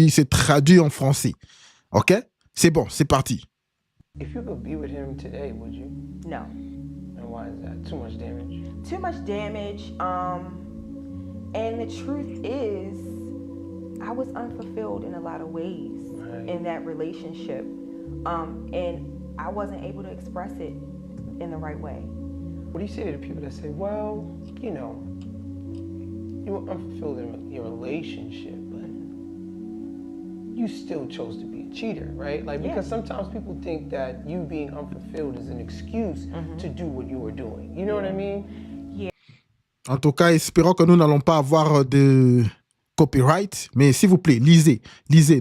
C'est traduit en français. OK? C'est bon, c'est parti. If you could be with him today, would you? No. And why is that? Too much damage? Too much damage. And the truth is, I was unfulfilled in a lot of ways in that relationship. And I wasn't able to express it in the right way. What do you say to the people that say, well, you know, you were unfulfilled in your relationship, but you still chose to be a cheater, right? Like, because sometimes people think that you being unfulfilled is an excuse to do what you were doing. You know what I mean? Yeah. En tout cas, espérons que nous n'allons pas avoir de copyright, mais s'il vous plaît, lisez.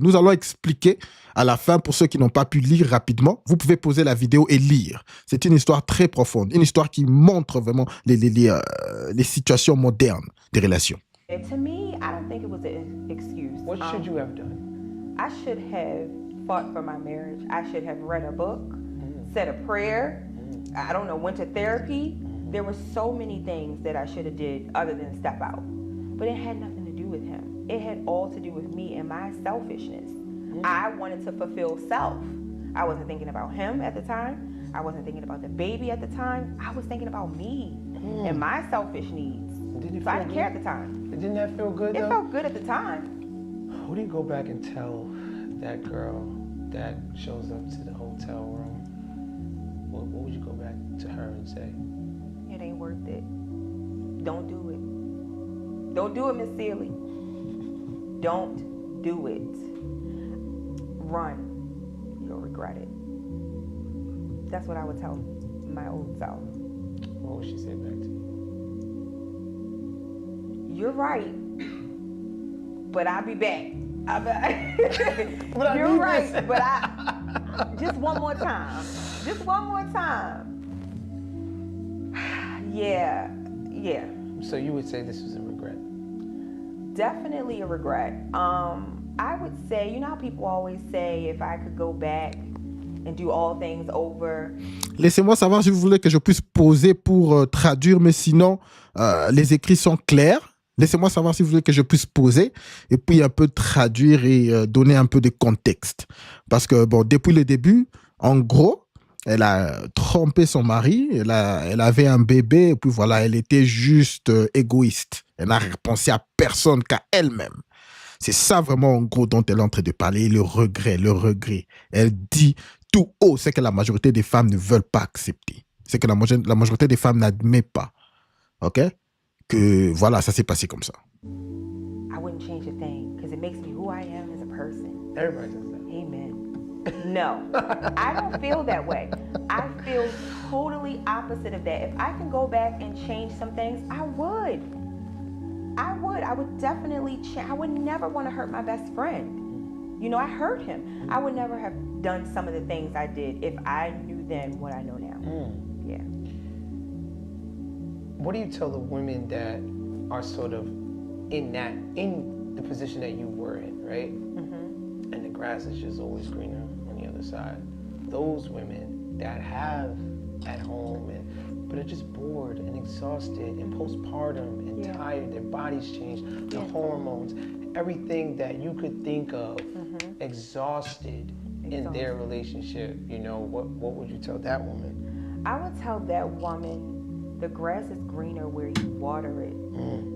Nous allons expliquer à la fin, pour ceux qui n'ont pas pu lire rapidement, vous pouvez poser la vidéo et lire. C'est une histoire très profonde, une histoire qui montre vraiment les situations modernes des relations. To me, I don't think it was an excuse. What should you have done? I should have fought for my marriage. I should have read a book, said a prayer. I don't know, went to therapy. There were so many things that I should have did other than step out. But it had nothing to do with him. It had all to do with me and my selfishness. I wanted to fulfill self. I wasn't thinking about him at the time. I wasn't thinking about the baby at the time. I was thinking about me and my selfish needs. So I didn't care at the time. Didn't that feel good, though? It felt good at the time. What do you go back and tell that girl that shows up to the hotel room? What would you go back to her and say? It ain't worth it. Don't do it. Don't do it, Miss Sealy. Don't do it. Run. You'll regret it. That's what I would tell my old self. What would she say back to you? You're right, but I'll be back. You're right, but just one more time. Just one more time. Yeah. So you would say this was a regret? Definitely a regret. I would say, you know how people always say, if I could go back and do all things over. Laissez-moi savoir si vous voulez que je puisse poser pour traduire, mais sinon, les écrits sont clairs. Laissez-moi savoir si vous voulez que je puisse poser et puis un peu traduire et donner un peu de contexte. Parce que, bon, depuis le début, en gros, elle a trompé son mari, elle avait un bébé, et puis voilà, elle était juste égoïste. Elle n'a pensé à personne qu'à elle-même. C'est ça vraiment, en gros, dont elle est en train de parler, le regret. Elle dit tout haut, c'est que la majorité des femmes ne veulent pas accepter. C'est que la majorité des femmes n'admet pas. OK? Que voilà, ça s'est passé comme ça. I wouldn't change a thing, because it makes me who I am as a person. Everybody does that. Amen. No, I don't feel that way. I feel totally opposite of that. If I can go back and change some things, I would. I would definitely change. I would never want to hurt my best friend. You know, I hurt him. I would never have done some of the things I did if I knew then what I know now. Yeah. What do you tell the women that are sort of in the position that you were in, right? And the grass is just always greener on the other side. Those women that have at home but are just bored and exhausted and postpartum and tired, their bodies change, the hormones, everything that you could think of, exhausted in their relationship, you know, what would you tell that woman? I would tell that woman, the grass is greener where you water it.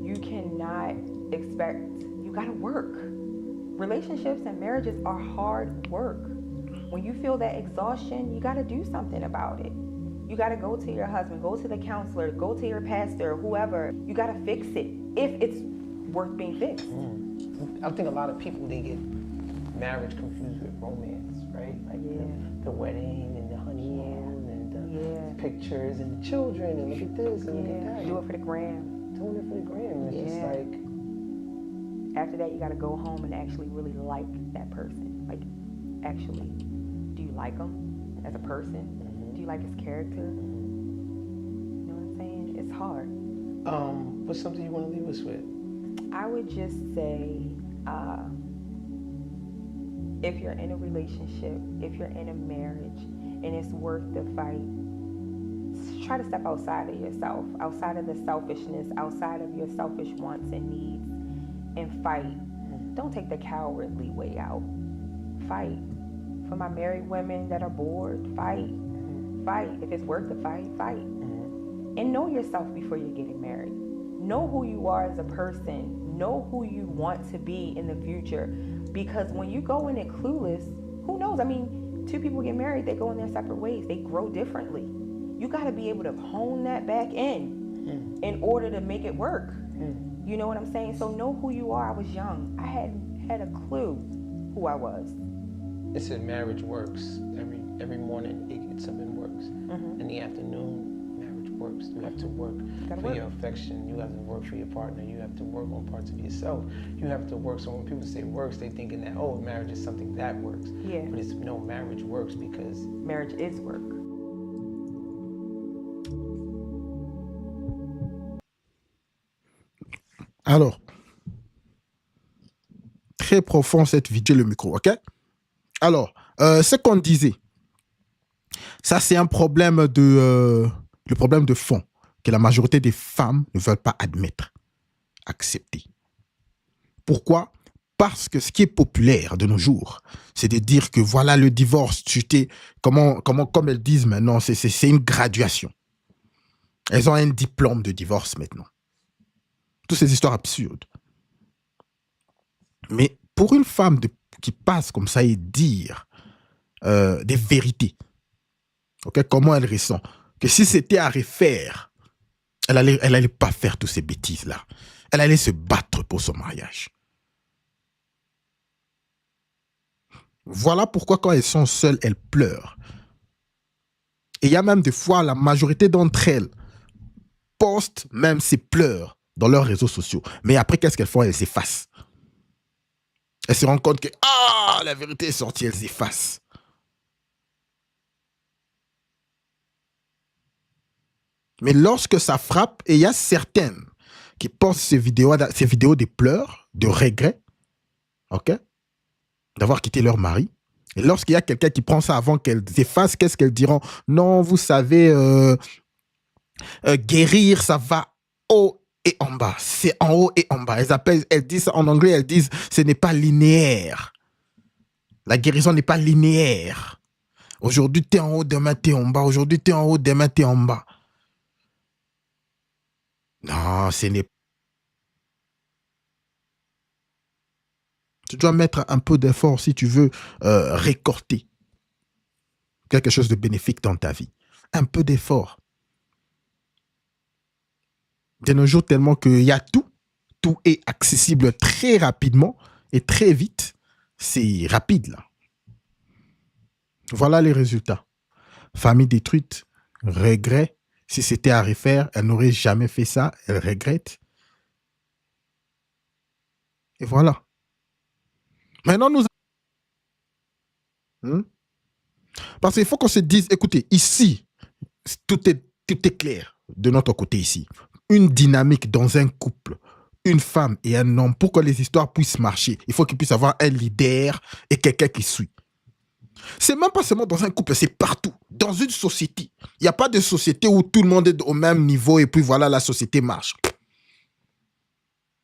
You cannot expect, you gotta work. Relationships and marriages are hard work. When you feel that exhaustion, you gotta do something about it. You gotta go to your husband, go to the counselor, go to your pastor, whoever. You gotta fix it if it's worth being fixed. I think a lot of people, they get marriage confused with romance, right? Like the wedding and the honeymoon and the pictures and the children and look at this and look at that. Do it for the gram. Doing it for the gram. It's just like, after that, you gotta go home and actually really like that person. Like, actually, do you like him as a person? Do you like his character? You know what I'm saying? It's hard. What's something you want to leave us with? I would just say, if you're in a relationship, if you're in a marriage, and it's worth the fight, try to step outside of yourself, outside of the selfishness, outside of your selfish wants and needs, and fight don't take the cowardly way out. Fight. For my married women that are bored, fight. Fight. If it's worth the fight, fight. And know yourself before you're getting married. Know who you are as a person. Know who you want to be in the future. Because when you go in it clueless, who knows? I mean, two people get married, they go in their separate ways. They grow differently. You got to be able to hone that back in order to make it work. You know what I'm saying? So know who you are. I was young. I hadn't had a clue who I was. It said marriage works. Every morning it gets up and works. In the afternoon, marriage works. You have to work for your affection. You have to work for your partner. You have to work on parts of yourself. You have to work. So when people say works, they thinking that, oh, marriage is something that works. Yeah. But it's no, marriage works because Marriage is work. Alors, très profond cette vidéo, le micro, ok? Alors, ce qu'on disait, ça c'est un problème le problème de fond que la majorité des femmes ne veulent pas admettre, accepter. Pourquoi? Parce que ce qui est populaire de nos jours, c'est de dire que voilà le divorce, comme elles disent maintenant, c'est une graduation. Elles ont un diplôme de divorce maintenant. Toutes ces histoires absurdes. Mais pour une femme qui passe comme ça et dire des vérités, okay, comment elle ressent, que si c'était à refaire, elle allait pas faire toutes ces bêtises-là. Elle allait se battre pour son mariage. Voilà pourquoi quand elles sont seules, elles pleurent. Et il y a même des fois, la majorité d'entre elles postent même ces pleurs dans leurs réseaux sociaux. Mais après, qu'est-ce qu'elles font? Elles s'effacent. Elles se rendent compte que la vérité est sortie, elles s'effacent. Mais lorsque ça frappe, et il y a certaines qui postent ces vidéos des pleurs, de regrets, ok, d'avoir quitté leur mari. Et lorsqu'il y a quelqu'un qui prend ça avant qu'elles effacent, qu'est-ce qu'elles diront? Non, vous savez, guérir, ça va haut et en bas. C'est en haut et en bas. Elles disent en anglais, elles disent ce n'est pas linéaire. La guérison n'est pas linéaire. Aujourd'hui, tu es en haut, demain, tu es en bas. Aujourd'hui, tu es en haut, demain, tu es en bas. Non, ce n'est pas. Tu dois mettre un peu d'effort si tu veux récolter quelque chose de bénéfique dans ta vie. Un peu d'effort. De nos jours, tellement qu'il y a tout est accessible très rapidement et très vite. C'est rapide, là. Voilà les résultats. Famille détruite, regret. Si c'était à refaire, elle n'aurait jamais fait ça. Elle regrette. Et voilà. Maintenant, parce qu'il faut qu'on se dise, écoutez, ici, tout est clair de notre côté ici. Une dynamique dans un couple, une femme et un homme, pour que les histoires puissent marcher, il faut qu'il puisse avoir un leader et quelqu'un qui suit. C'est même pas seulement dans un couple, c'est partout. Dans une société. Il n'y a pas de société où tout le monde est au même niveau et puis voilà, la société marche.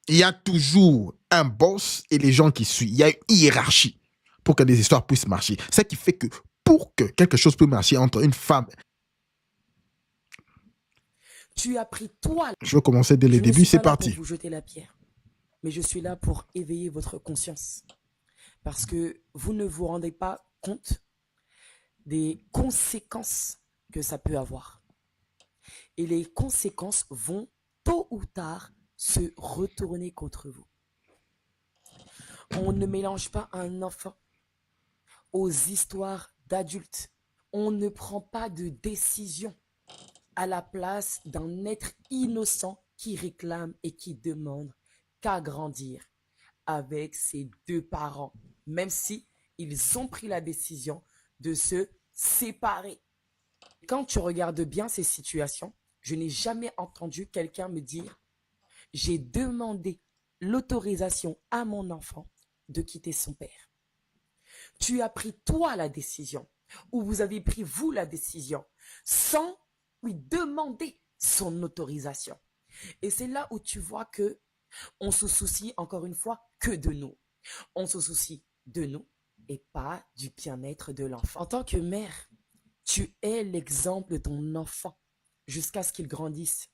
Il y a toujours un boss et les gens qui suivent. Il y a une hiérarchie pour que les histoires puissent marcher. Ce qui fait que pour que quelque chose puisse marcher entre une femme... Tu as pris toi. Je veux commencer dès le début, c'est parti. Je ne suis pas là pour vous jeter la pierre, mais je suis là pour éveiller votre conscience. Parce que vous ne vous rendez pas compte des conséquences que ça peut avoir. Et les conséquences vont, tôt ou tard, se retourner contre vous. On ne mélange pas un enfant aux histoires d'adultes. On ne prend pas de décision à la place d'un être innocent qui réclame et qui demande qu'à grandir avec ses deux parents, même si ils ont pris la décision de se séparer. Quand tu regardes bien ces situations, je n'ai jamais entendu quelqu'un me dire « J'ai demandé l'autorisation à mon enfant de quitter son père. » Tu as pris toi la décision, ou vous avez pris vous la décision, sans lui demander son autorisation. Et c'est là où tu vois que on se soucie encore une fois que de nous. On se soucie de nous et pas du bien-être de l'enfant. En tant que mère, tu es l'exemple de ton enfant jusqu'à ce qu'il grandisse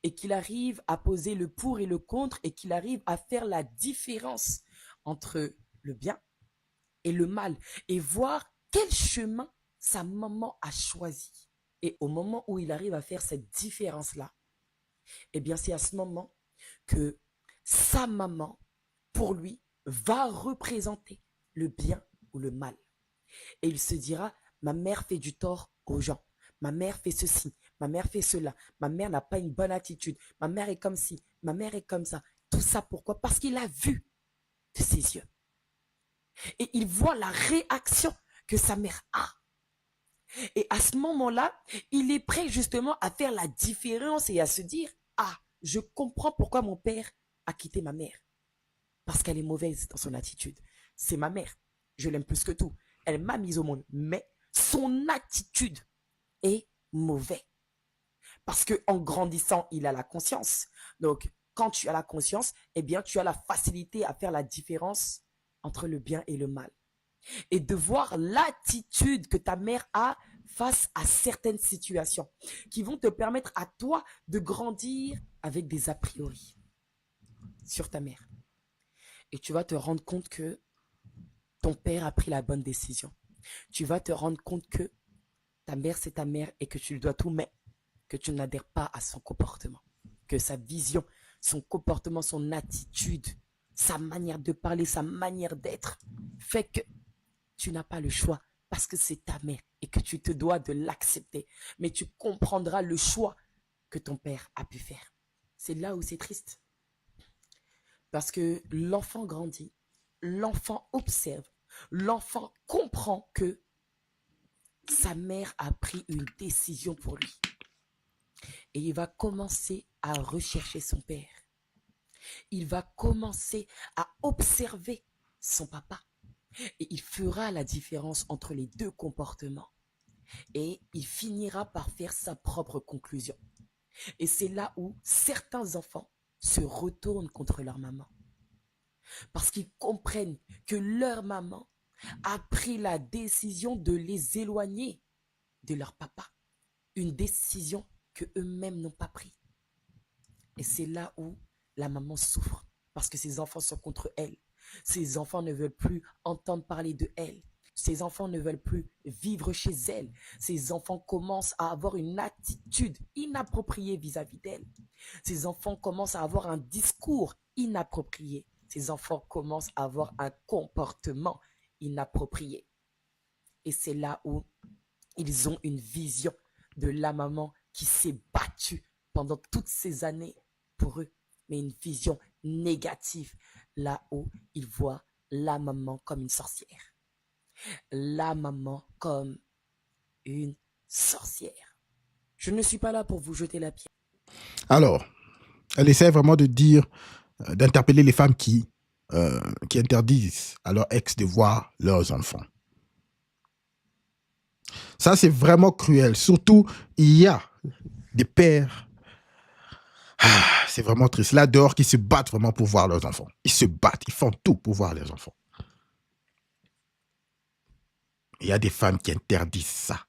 et qu'il arrive à poser le pour et le contre et qu'il arrive à faire la différence entre le bien et le mal et voir quel chemin sa maman a choisi. Et au moment où il arrive à faire cette différence-là, eh bien c'est à ce moment que sa maman, pour lui, va représenter le bien ou le mal. Et il se dira, ma mère fait du tort aux gens. Ma mère fait ceci, ma mère fait cela. Ma mère n'a pas une bonne attitude. Ma mère est comme ci, ma mère est comme ça. Tout ça pourquoi? Parce qu'il a vu de ses yeux. Et il voit la réaction que sa mère a. Et à ce moment-là, il est prêt justement à faire la différence et à se dire, ah, je comprends pourquoi mon père a quitté ma mère. Parce qu'elle est mauvaise dans son attitude. C'est ma mère. Je l'aime plus que tout. Elle m'a mise au monde. Mais son attitude est mauvaise. Parce qu'en grandissant, il a la conscience. Donc, quand tu as la conscience, eh bien, tu as la facilité à faire la différence entre le bien et le mal. Et de voir l'attitude que ta mère a face à certaines situations qui vont te permettre à toi de grandir avec des a priori sur ta mère. Et tu vas te rendre compte que ton père a pris la bonne décision. Tu vas te rendre compte que ta mère, c'est ta mère et que tu lui dois tout, mais que tu n'adhères pas à son comportement. Que sa vision, son comportement, son attitude, sa manière de parler, sa manière d'être fait que tu n'as pas le choix parce que c'est ta mère et que tu te dois de l'accepter. Mais tu comprendras le choix que ton père a pu faire. C'est là où c'est triste. Parce que l'enfant grandit, l'enfant observe, l'enfant comprend que sa mère a pris une décision pour lui. Et il va commencer à rechercher son père. Il va commencer à observer son papa. Et il fera la différence entre les deux comportements. Et il finira par faire sa propre conclusion. Et c'est là où certains enfants se retournent contre leur maman. Parce qu'ils comprennent que leur maman a pris la décision de les éloigner de leur papa. Une décision que eux-mêmes n'ont pas prise. Et c'est là où la maman souffre. Parce que ses enfants sont contre elle. Ses enfants ne veulent plus entendre parler de elle. Ses enfants ne veulent plus vivre chez elle. Ses enfants commencent à avoir une attitude inappropriée vis-à-vis d'elle. Ses enfants commencent à avoir un discours inapproprié. Ses enfants commencent à avoir un comportement inapproprié. Et c'est là où ils ont une vision de la maman qui s'est battue pendant toutes ces années pour eux. Mais une vision négative, là où ils voient la maman comme une sorcière. La maman comme une sorcière. Je ne suis pas là pour vous jeter la pierre. Alors, elle essaie vraiment de dire, d'interpeller les femmes qui interdisent à leur ex de voir leurs enfants. Ça, c'est vraiment cruel. Surtout, il y a des pères, c'est vraiment triste, là dehors, qui se battent vraiment pour voir leurs enfants. Ils se battent, ils font tout pour voir leurs enfants. Il y a des femmes qui interdisent ça.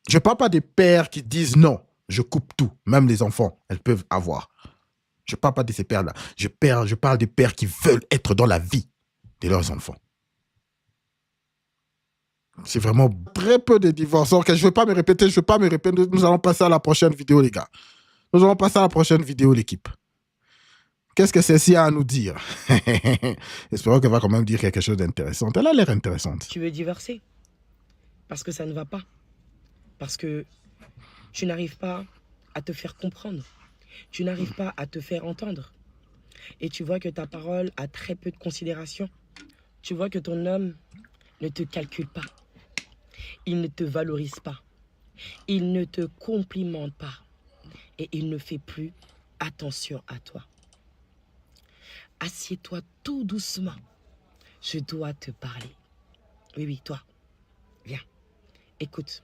Je ne parle pas des pères qui disent non, je coupe tout, même les enfants, elles peuvent avoir. Je ne parle pas de ces pères-là. Je parle des pères qui veulent être dans la vie de leurs enfants. C'est vraiment très peu de divorces. Ok, je ne vais pas me répéter, Nous allons passer à la prochaine vidéo, les gars. Nous allons passer à la prochaine vidéo, l'équipe. Qu'est-ce que celle-ci a à nous dire? Espérons qu'elle va quand même dire quelque chose d'intéressant. Elle a l'air intéressante. Tu veux divorcer parce que ça ne va pas. Parce que tu n'arrives pas à te faire comprendre. Tu n'arrives pas à te faire entendre. Et tu vois que ta parole a très peu de considération. Tu vois que ton homme ne te calcule pas. Il ne te valorise pas. Il ne te complimente pas. Et il ne fait plus attention à toi. Assieds-toi tout doucement. Je dois te parler. Oui, toi. Viens. Écoute.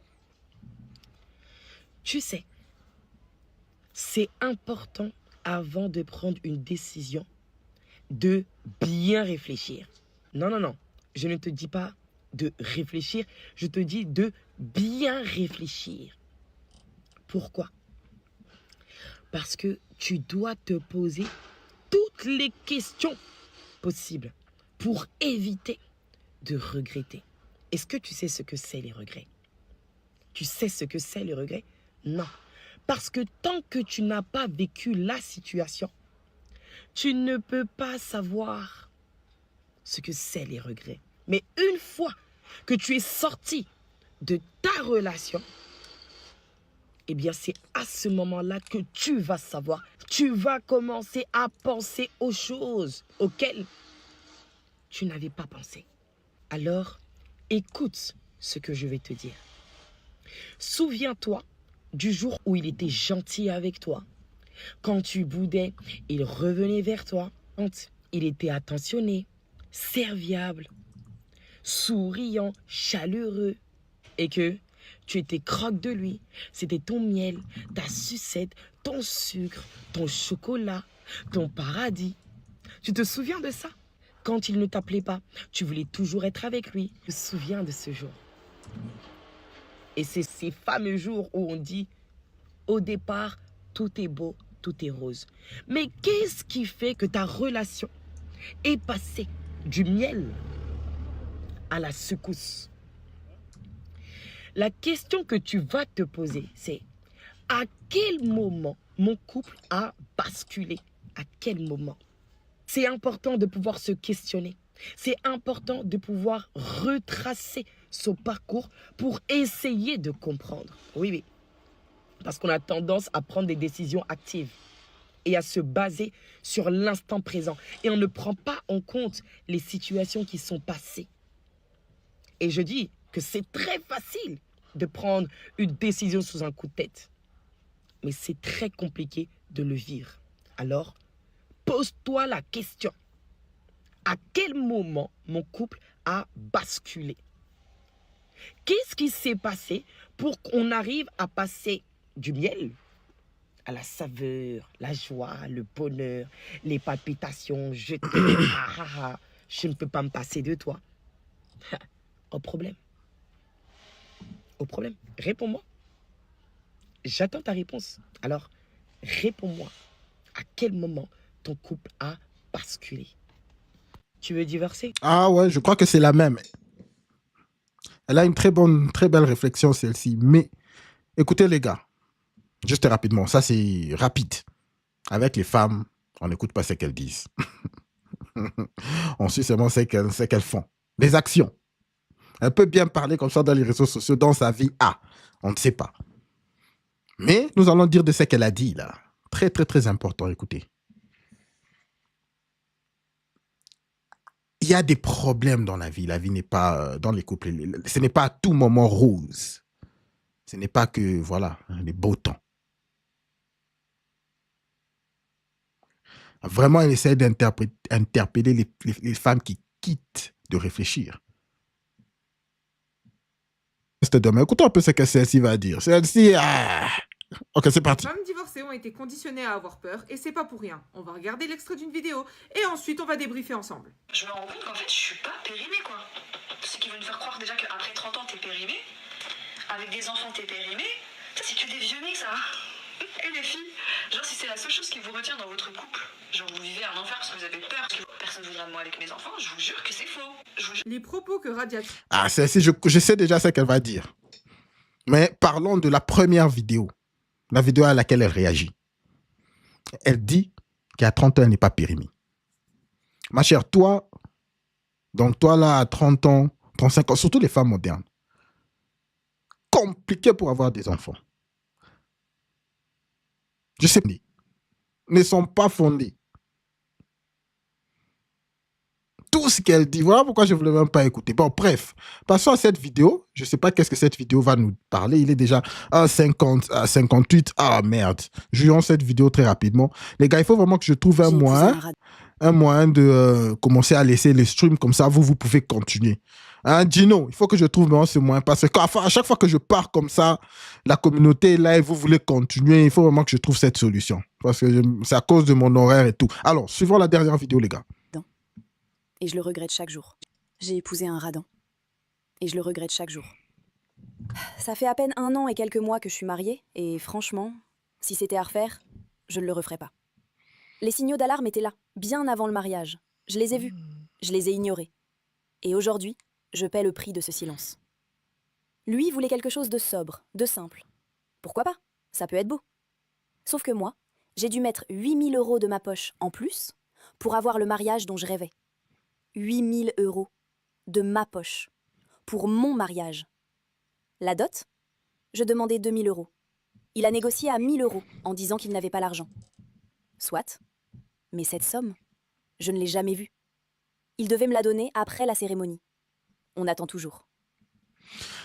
Tu sais, c'est important avant de prendre une décision de bien réfléchir. Non, non, non. Je ne te dis pas de réfléchir. Je te dis de bien réfléchir. Pourquoi? Parce que tu dois te poser toutes les questions possibles pour éviter de regretter. Est-ce que tu sais ce que c'est les regrets? Tu sais ce que c'est les regrets? Non. Parce que tant que tu n'as pas vécu la situation, tu ne peux pas savoir ce que c'est les regrets. Mais une fois que tu es sorti de ta relation, eh bien c'est à ce moment-là que tu vas savoir. Tu vas commencer à penser aux choses auxquelles tu n'avais pas pensé. Alors, écoute ce que je vais te dire. Souviens-toi du jour où il était gentil avec toi. Quand tu boudais, il revenait vers toi. Quand il était attentionné, serviable, souriant, chaleureux. Et que tu étais croque de lui. C'était ton miel, ta sucette, ton sucre, ton chocolat, ton paradis. Tu te souviens de ça? Quand il ne t'appelait pas, tu voulais toujours être avec lui. Je me souviens de ce jour. Et c'est ces fameux jours où on dit, au départ, tout est beau, tout est rose. Mais qu'est-ce qui fait que ta relation est passée du miel à la secousse? La question que tu vas te poser, c'est à quel moment mon couple a basculé? À quel moment? C'est important de pouvoir se questionner. C'est important de pouvoir retracer son parcours pour essayer de comprendre. Oui, oui. Parce qu'on a tendance à prendre des décisions actives et à se baser sur l'instant présent. Et on ne prend pas en compte les situations qui sont passées. Et je dis que c'est très facile de prendre une décision sous un coup de tête. Mais c'est très compliqué de le vivre. Alors, pose-toi la question. À quel moment mon couple a basculé? Qu'est-ce qui s'est passé pour qu'on arrive à passer du miel à la saveur, la joie, le bonheur, les palpitations, je t'aime, je ne peux pas me passer de toi. Au problème. Au problème. Réponds-moi. J'attends ta réponse. Alors, réponds-moi. À quel moment ton couple a basculé? Tu veux divorcer? Ah ouais, je crois que c'est la même. Elle a une très belle réflexion, celle-ci. Mais écoutez les gars, juste rapidement, ça c'est rapide. Avec les femmes, on n'écoute pas ce qu'elles disent. On suit seulement ce qu'elles font. Les actions. Elle peut bien parler comme ça dans les réseaux sociaux, dans sa vie. Ah, on ne sait pas. Mais nous allons dire de ce qu'elle a dit là. Très, très, très important, écoutez. Il y a des problèmes dans la vie. La vie n'est pas dans les couples. Ce n'est pas à tout moment rose. Ce n'est pas que, voilà, les beaux temps. Vraiment, elle essaie d'interpeller les femmes qui quittent de réfléchir. Demain. Écoutons un peu ce que celle-ci va dire. Celle-ci, ok, c'est parti. Les femmes divorcées ont été conditionnées à avoir peur et c'est pas pour rien. On va regarder l'extrait d'une vidéo et ensuite on va débriefer ensemble. Je me rends compte qu'en fait je suis pas périmée quoi. Ce qui veut nous faire croire déjà qu'après 30 ans t'es périmée, avec des enfants t'es périmée, ça c'est que des vieux mecs ça. Et les filles, genre si c'est la seule chose qui vous retient dans votre couple, genre vous vivez un enfer parce que vous avez peur, parce que personne ne voudra de moi avec mes enfants, je vous jure que c'est faux. Les propos que Radia... Ah, celle-ci, je sais déjà ce qu'elle va dire. Mais parlons de la première vidéo. La vidéo à laquelle elle réagit. Elle dit qu'à 30 ans, elle n'est pas périmée. Ma chère, toi, donc toi là, à 30 ans, 35 ans, surtout les femmes modernes, compliqué pour avoir des enfants. Je sais pas, ne sont pas fondées. Tout ce qu'elle dit, voilà pourquoi je ne voulais même pas écouter. Bon, bref, passons à cette vidéo. Je ne sais pas qu'est-ce que cette vidéo va nous parler. Il est déjà à 50, à 58. Ah merde. Jouons cette vidéo très rapidement. Les gars, il faut vraiment que je trouve un moyen de commencer à laisser les streams comme ça. Vous pouvez continuer. Hein, Gino, il faut que je trouve vraiment ce moyen. Parce qu'à chaque fois que je pars comme ça, la communauté est là et vous voulez continuer. Il faut vraiment que je trouve cette solution. parce que c'est à cause de mon horaire et tout. Alors, suivons la dernière vidéo, les gars. Et je le regrette chaque jour. J'ai épousé un radin. Et je le regrette chaque jour. Ça fait à peine 1 an et quelques mois que je suis mariée, et franchement, si c'était à refaire, je ne le referais pas. Les signaux d'alarme étaient là, bien avant le mariage. Je les ai vus, je les ai ignorés. Et aujourd'hui, je paie le prix de ce silence. Lui voulait quelque chose de sobre, de simple. Pourquoi pas? Ça peut être beau. Sauf que moi, j'ai dû mettre 8 000 € de ma poche en plus pour avoir le mariage dont je rêvais. 8 000 € de ma poche pour mon mariage. La dot? Je demandais 2 000 €. Il a négocié à 1 000 € en disant qu'il n'avait pas l'argent. Soit, mais cette somme, je ne l'ai jamais vue. Il devait me la donner après la cérémonie. On attend toujours.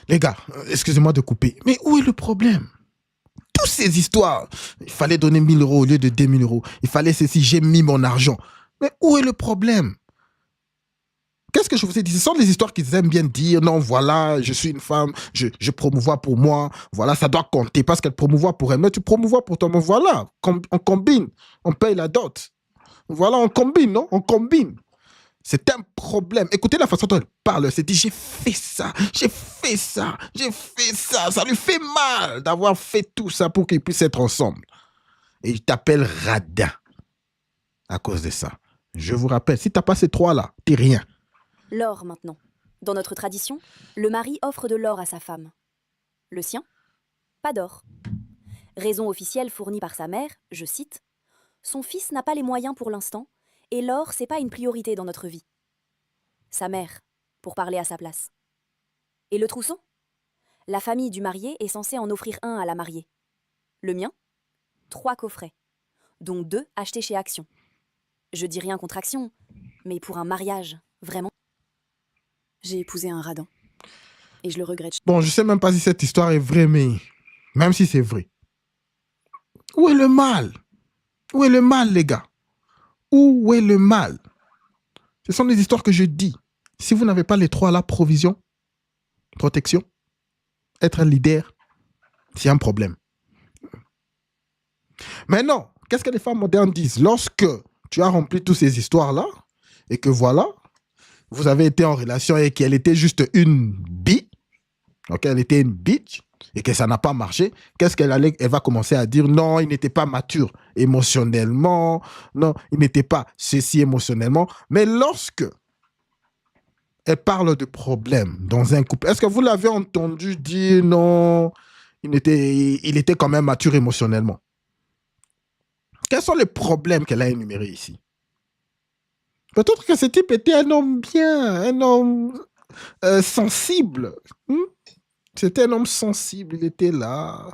Les gars, excusez-moi de couper, mais où est le problème? Toutes ces histoires, il fallait donner 1 000 € au lieu de 2 000 €. Il fallait ceci, j'ai mis mon argent. Mais où est le problème? Qu'est-ce que je vous ai dit? Ce sont des histoires qu'ils aiment bien dire. Non, voilà, je suis une femme, je promouvois pour moi. Voilà, ça doit compter parce qu'elle promouvoit pour elle. Mais tu promouvois pour toi. Mais voilà, on combine. On paye la dot. Voilà, on combine, non? On combine. C'est un problème. Écoutez la façon dont elle parle. Elle s'est dit, j'ai fait ça, j'ai fait ça, j'ai fait ça. Ça lui fait mal d'avoir fait tout ça pour qu'ils puissent être ensemble. Et il t'appelle radin à cause de ça. Je vous rappelle, si tu n'as pas ces trois-là, t'es rien. L'or maintenant. Dans notre tradition, le mari offre de l'or à sa femme. Le sien? Pas d'or. Raison officielle fournie par sa mère, je cite, « Son fils n'a pas les moyens pour l'instant, et l'or, c'est pas une priorité dans notre vie. » Sa mère, pour parler à sa place. Et le trousseau? La famille du marié est censée en offrir un à la mariée. Le mien? 3 coffrets, dont 2 achetés chez Action. Je dis rien contre Action, mais pour un mariage, vraiment. J'ai épousé un radin. Et je le regrette. Bon, je sais même pas si cette histoire est vraie, mais même si c'est vrai, où est le mal? Où est le mal, les gars? Où est le mal? Ce sont des histoires que je dis. Si vous n'avez pas les trois là, provision, protection, être un leader, c'est un problème. Maintenant, qu'est-ce que les femmes modernes disent? Lorsque tu as rempli toutes ces histoires-là, et que voilà, vous avez été en relation et qu'elle était juste une bille, ok, elle était une bitch, et que ça n'a pas marché, qu'est-ce elle va commencer à dire? Non, il n'était pas mature émotionnellement, non, il n'était pas ceci émotionnellement. Mais lorsque elle parle de problèmes dans un couple, est-ce que vous l'avez entendu dire non, il était quand même mature émotionnellement? Quels sont les problèmes qu'elle a énumérés ici? Peut-être que ce type était un homme bien, un homme sensible. C'était un homme sensible, il était là.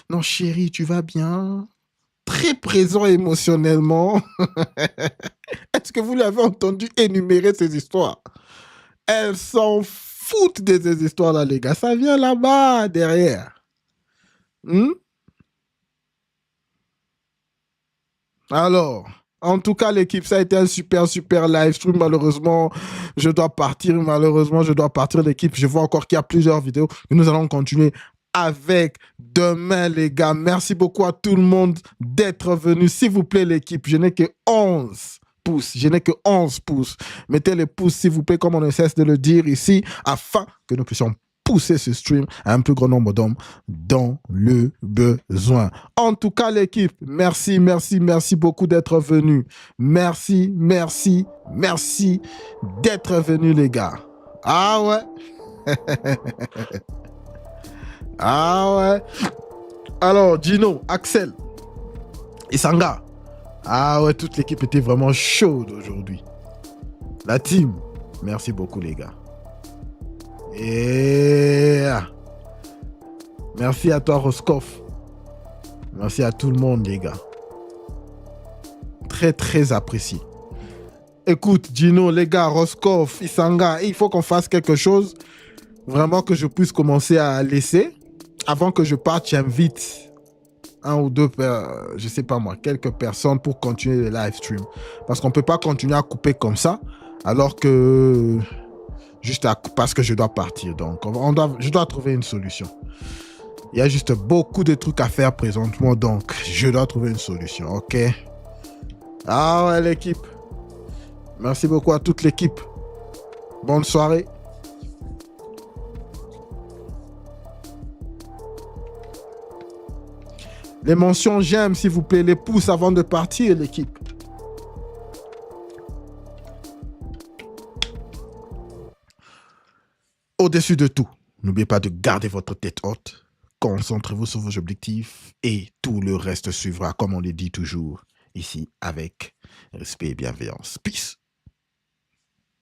Non, chérie, tu vas bien? Très présent émotionnellement. Est-ce que vous l'avez entendu énumérer ces histoires? Elles s'en foutent de ces histoires-là, les gars. Ça vient là-bas, derrière. Alors, en tout cas, l'équipe, ça a été un super live stream. Malheureusement, je dois partir. L'équipe. Je vois encore qu'il y a plusieurs vidéos. Et nous allons continuer avec demain, les gars. Merci beaucoup à tout le monde d'être venu. S'il vous plaît, l'équipe, je n'ai que 11 pouces. Mettez les pouces, s'il vous plaît, comme on ne cesse de le dire ici, afin que nous puissions pousser ce stream à un plus grand nombre d'hommes dans le besoin. En tout cas, l'équipe, merci beaucoup d'être venu. Merci d'être venu, les gars. Ah ouais. Ah ouais. Alors, Gino, Axel, Isanga. Ah ouais, toute l'équipe était vraiment chaude aujourd'hui. La team, merci beaucoup, les gars. Et merci à toi, Roscoff. Merci à tout le monde, les gars. Très apprécié. Écoute, Gino, les gars, Roscoff, Isanga, il faut qu'on fasse quelque chose. Vraiment que je puisse commencer à laisser. Avant que je parte, j'invite 1 ou 2, je sais pas moi, quelques personnes pour continuer le live stream. Parce qu'on peut pas continuer à couper comme ça, alors que parce que je dois partir. Donc, je dois trouver une solution. Il y a juste beaucoup de trucs à faire présentement, donc je dois trouver une solution, ok? Ah ouais, l'équipe. Merci beaucoup à toute l'équipe. Bonne soirée. Les mentions j'aime, s'il vous plaît, les pouces avant de partir, l'équipe. Au-dessus de tout, n'oubliez pas de garder votre tête haute. Concentrez-vous sur vos objectifs et tout le reste suivra, comme on le dit toujours ici, avec respect et bienveillance. Peace.